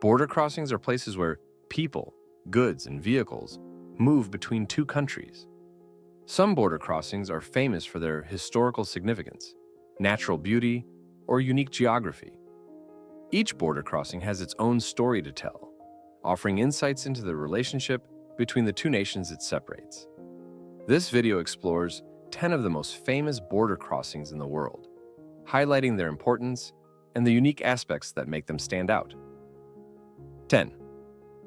Border crossings are places where people, goods, and vehicles move between two countries. Some border crossings are famous for their historical significance, natural beauty, or unique geography. Each border crossing has its own story to tell, offering insights into the relationship between the two nations it separates. This video explores 10 of the most famous border crossings in the world, highlighting their importance and the unique aspects that make them stand out. 10.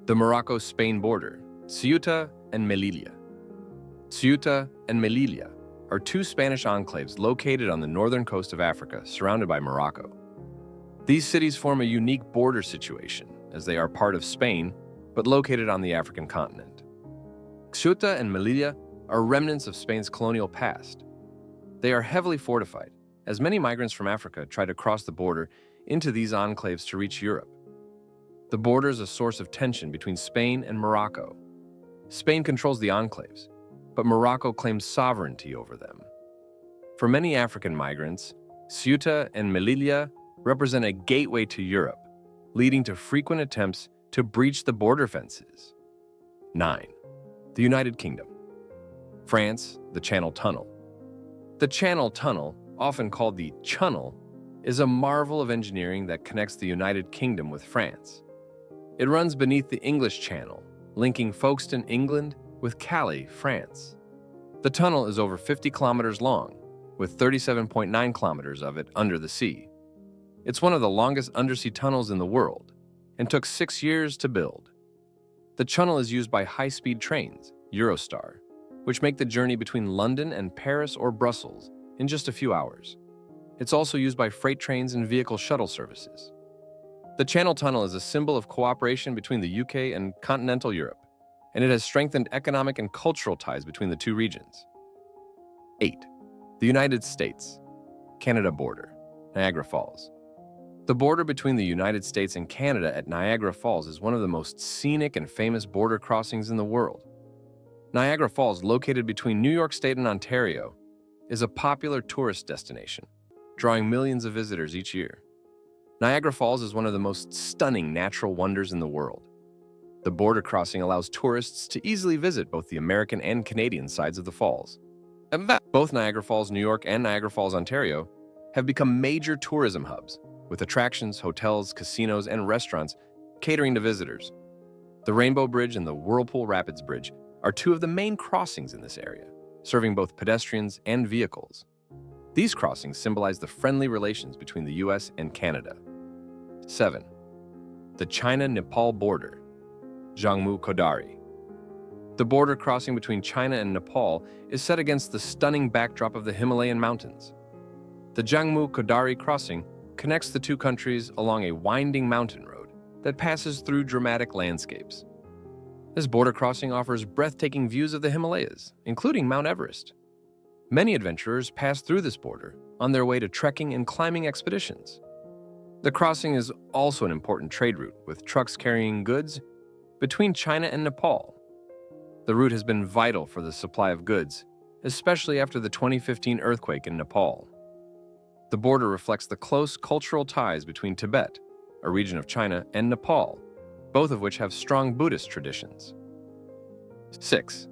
The Morocco-Spain border, Ceuta and Melilla. Ceuta and Melilla are two Spanish enclaves located on the northern coast of Africa, surrounded by Morocco. These cities form a unique border situation, as they are part of Spain, but located on the African continent. Ceuta and Melilla are remnants of Spain's colonial past. They are heavily fortified, as many migrants from Africa try to cross the border into these enclaves to reach Europe. The border is a source of tension between Spain and Morocco. Spain controls the enclaves, but Morocco claims sovereignty over them. For many African migrants, Ceuta and Melilla represent a gateway to Europe, leading to frequent attempts to breach the border fences. 9. The United Kingdom. France, the Channel Tunnel. The Channel Tunnel, often called the Chunnel, is a marvel of engineering that connects the United Kingdom with France. It runs beneath the English Channel, linking Folkestone, England, with Calais, France. The tunnel is over 50 kilometers long, with 37.9 kilometers of it under the sea. It's one of the longest undersea tunnels in the world, and took 6 years to build. The tunnel is used by high-speed trains, Eurostar, which make the journey between London and Paris or Brussels in just a few hours. It's also used by freight trains and vehicle shuttle services. The Channel Tunnel is a symbol of cooperation between the UK and continental Europe, and it has strengthened economic and cultural ties between the two regions. 8. The United States. Canada border, Niagara Falls. The border between the United States and Canada at Niagara Falls is one of the most scenic and famous border crossings in the world. Niagara Falls, located between New York State and Ontario, is a popular tourist destination, drawing millions of visitors each year. Niagara Falls is one of the most stunning natural wonders in the world. The border crossing allows tourists to easily visit both the American and Canadian sides of the falls. Both Niagara Falls, New York, and Niagara Falls, Ontario, have become major tourism hubs, with attractions, hotels, casinos, and restaurants catering to visitors. The Rainbow Bridge and the Whirlpool Rapids Bridge are two of the main crossings in this area, serving both pedestrians and vehicles. These crossings symbolize the friendly relations between the US and Canada. 7. The China-Nepal border, Zhangmu-Kodari. The border crossing between China and Nepal is set against the stunning backdrop of the Himalayan mountains. The Zhangmu-Kodari crossing connects the two countries along a winding mountain road that passes through dramatic landscapes. This border crossing offers breathtaking views of the Himalayas, including Mount Everest. Many adventurers pass through this border on their way to trekking and climbing expeditions. The crossing is also an important trade route, with trucks carrying goods between China and Nepal. The route has been vital for the supply of goods, especially after the 2015 earthquake in Nepal. The border reflects the close cultural ties between Tibet, a region of China, and Nepal, both of which have strong Buddhist traditions. 6.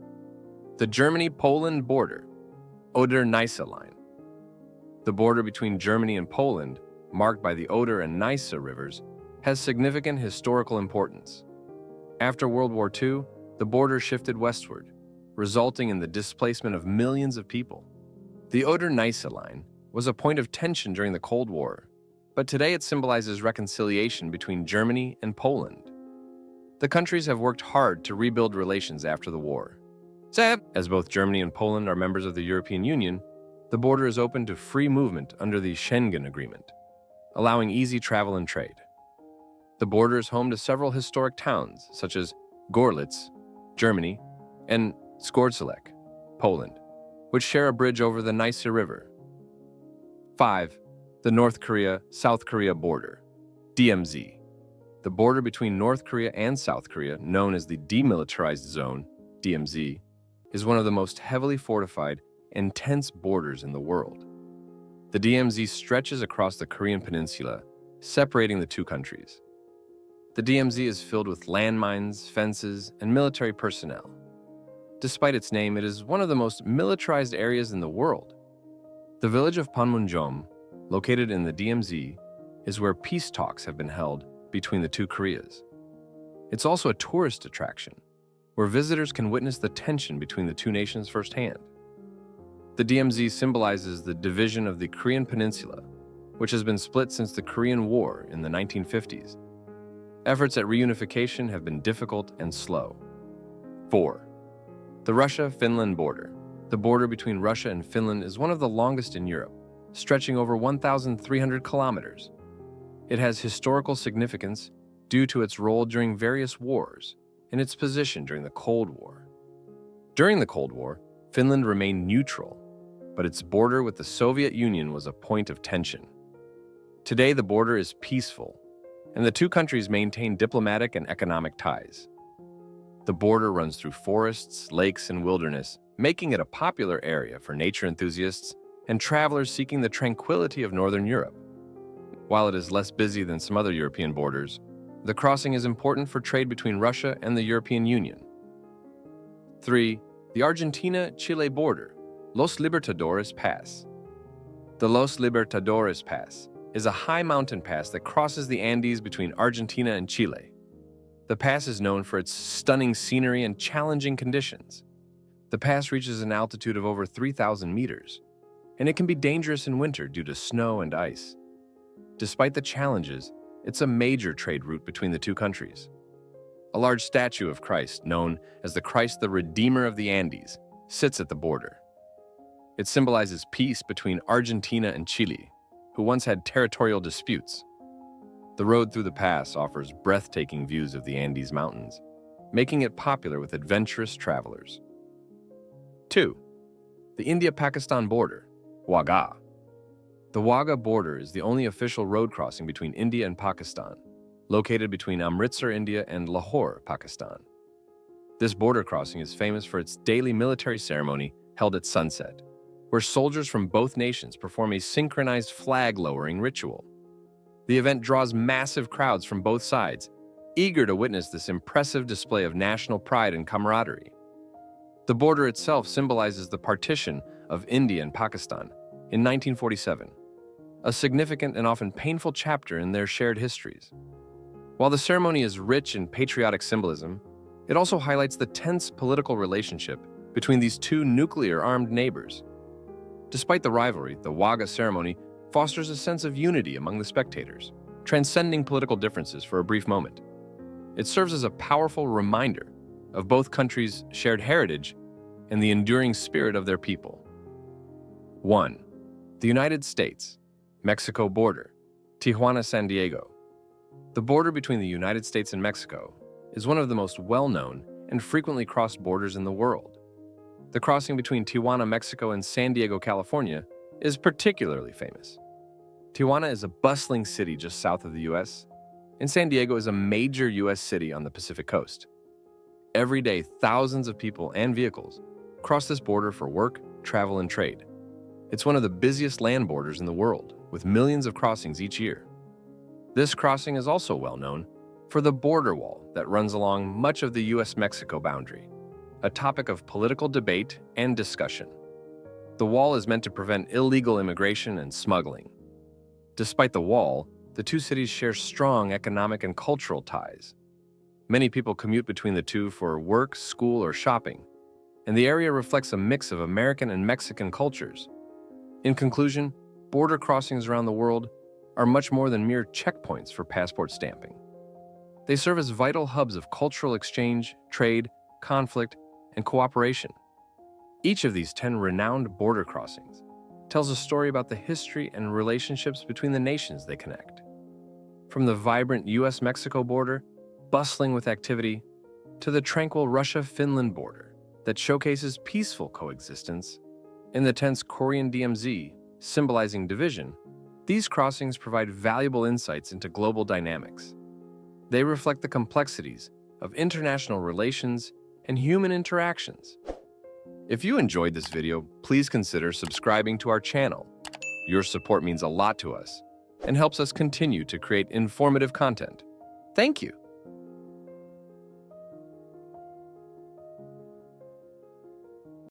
The Germany-Poland border, Oder-Neisse line. The border between Germany and Poland, marked by the Oder and Neisse rivers, has significant historical importance. After World War II, the border shifted westward, resulting in the displacement of millions of people. The Oder-Neisse line was a point of tension during the Cold War, but today it symbolizes reconciliation between Germany and Poland. The countries have worked hard to rebuild relations after the war. As both Germany and Poland are members of the European Union, the border is open to free movement under the Schengen Agreement, allowing easy travel and trade. The border is home to several historic towns, such as Gorlitz, Germany, and Zgorzelec, Poland, which share a bridge over the Neisse River. 5. The North Korea-South Korea border, DMZ. The border between North Korea and South Korea, known as the Demilitarized Zone, DMZ, is one of the most heavily fortified and tense borders in the world. The DMZ stretches across the Korean peninsula, separating the two countries. The DMZ is filled with landmines, fences, and military personnel. Despite its name, it is one of the most militarized areas in the world. The village of Panmunjom, located in the DMZ, is where peace talks have been held between the two Koreas. It's also a tourist attraction, where visitors can witness the tension between the two nations firsthand. The DMZ symbolizes the division of the Korean Peninsula, which has been split since the Korean War in the 1950s. Efforts at reunification have been difficult and slow. 4. The Russia-Finland border. The border between Russia and Finland is one of the longest in Europe, stretching over 1,300 kilometers. It has historical significance due to its role during various wars and its position during the Cold War. During the Cold War, Finland remained neutral, but its border with the Soviet Union was a point of tension. Today, the border is peaceful, and the two countries maintain diplomatic and economic ties. The border runs through forests, lakes, and wilderness, making it a popular area for nature enthusiasts and travelers seeking the tranquility of Northern Europe. While it is less busy than some other European borders, the crossing is important for trade between Russia and the European Union. 3. The Argentina-Chile border, Los Libertadores Pass. The Los Libertadores Pass is a high mountain pass that crosses the Andes between Argentina and Chile. The pass is known for its stunning scenery and challenging conditions. The pass reaches an altitude of over 3,000 meters, and it can be dangerous in winter due to snow and ice. Despite the challenges, it's a major trade route between the two countries. A large statue of Christ, known as the Christ the Redeemer of the Andes, sits at the border. It symbolizes peace between Argentina and Chile, who once had territorial disputes. The road through the pass offers breathtaking views of the Andes Mountains, making it popular with adventurous travelers. 2. The India-Pakistan border, Wagah. The Wagah border is the only official road crossing between India and Pakistan, located between Amritsar, India and Lahore, Pakistan. This border crossing is famous for its daily military ceremony held at sunset, where soldiers from both nations perform a synchronized flag-lowering ritual. The event draws massive crowds from both sides, eager to witness this impressive display of national pride and camaraderie. The border itself symbolizes the partition of India and Pakistan in 1947, a significant and often painful chapter in their shared histories. While the ceremony is rich in patriotic symbolism, it also highlights the tense political relationship between these two nuclear-armed neighbors. Despite the rivalry, the Wagah ceremony fosters a sense of unity among the spectators, transcending political differences for a brief moment. It serves as a powerful reminder of both countries' shared heritage and the enduring spirit of their people. 1. The United States-Mexico border, Tijuana-San Diego. The border between the United States and Mexico is one of the most well-known and frequently crossed borders in the world. The crossing between Tijuana, Mexico and San Diego, California is particularly famous. Tijuana is a bustling city just south of the U.S., and San Diego is a major U.S. city on the Pacific coast. Every day, thousands of people and vehicles cross this border for work, travel, and trade. It's one of the busiest land borders in the world, with millions of crossings each year. This crossing is also well known for the border wall that runs along much of the U.S.-Mexico boundary, a topic of political debate and discussion. The wall is meant to prevent illegal immigration and smuggling. Despite the wall, the two cities share strong economic and cultural ties. Many people commute between the two for work, school, or shopping, and the area reflects a mix of American and Mexican cultures. In conclusion, border crossings around the world are much more than mere checkpoints for passport stamping. They serve as vital hubs of cultural exchange, trade, conflict, and cooperation. Each of these 10 renowned border crossings tells a story about the history and relationships between the nations they connect. From the vibrant US-Mexico border, bustling with activity, to the tranquil Russia-Finland border that showcases peaceful coexistence, and the tense Korean DMZ, symbolizing division, these crossings provide valuable insights into global dynamics. They reflect the complexities of international relations and human interactions. If you enjoyed this video, please consider subscribing to our channel. Your support means a lot to us and helps us continue to create informative content. Thank you.